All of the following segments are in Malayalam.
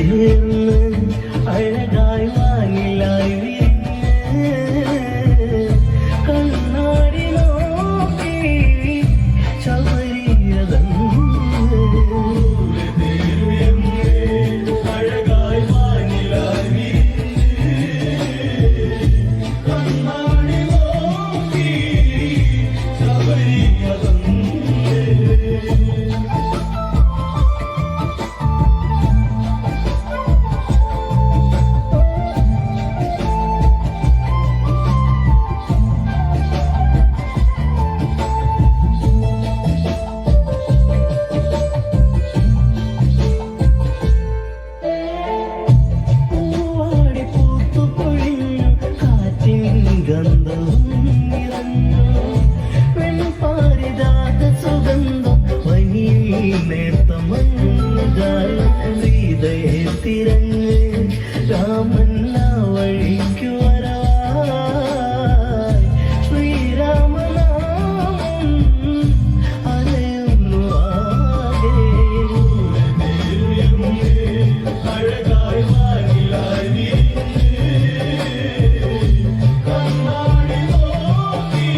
ചേർന്ന് അഴകായി വാനിലായി കണ്ണാടി നോക്കി ശബരിയതന്ന് അഴകായി വാനിലായി കണ്ണാടി നോക്കി ശബരിയതന്ന് തിരഞ്ഞ് രാമൻ വഴിക്കു വരവായി ശ്രീരാമനാമം അലയുന്നു ആകെ അഴകായി വാനിലായി കണ്ണാടി നോക്കി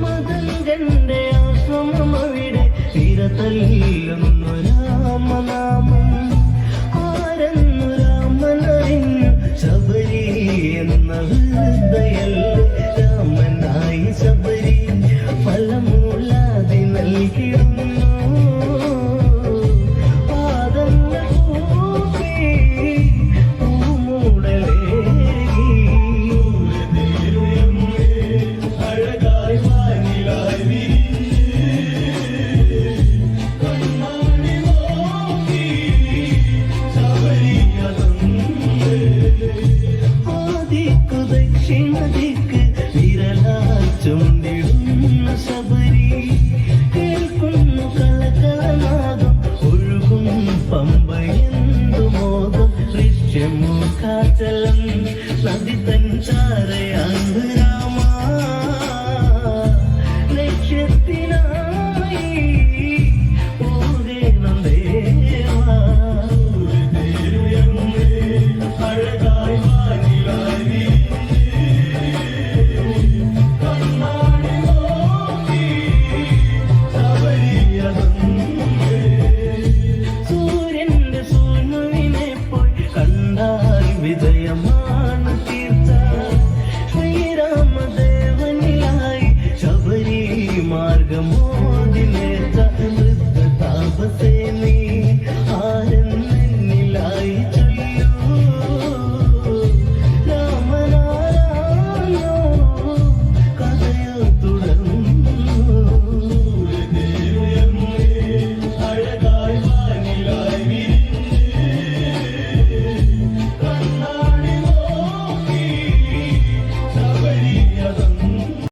മദങ്കന്റെ ആശ്രമം അവിടെ തിരതല്ലുന്നു രാമനാമം ആരെന്നു രാമനറിഞ്ഞു ശബരി എന്ന ഹൃദയല്ലേ രാമനായി ശബരി ഫലമൂലാതി നൽകിടുന്നു പാദങ്ങൾ കൂപ്പി പൂമൂടലേകി അഴകായി വാനിലായി ദക്ഷിണദിക്ക് വിരലാൽ ചൂണ്ടിടുന്നു ശബരി കേൾക്കുന്നു കളകളനാദം ഒഴുകും പമ്പയെന്തു മോദം ദൃശ്യമൂക്കാചലം നദി തഞ്ചാരയാന്ന് രാമ ലക്ഷ്യത്തിനായി പോകേണം ദേവാ അഴകായി വാനിലായി സൂര്യന്റെ സൂര്യനെ പോയി കണ്ടാൽ വിജയമാണ് തീർച്ച ശ്രീരാമദേവനിലായി ശബരി മാർഗമോദിനേച്ച വൃദ്ധ താപസേ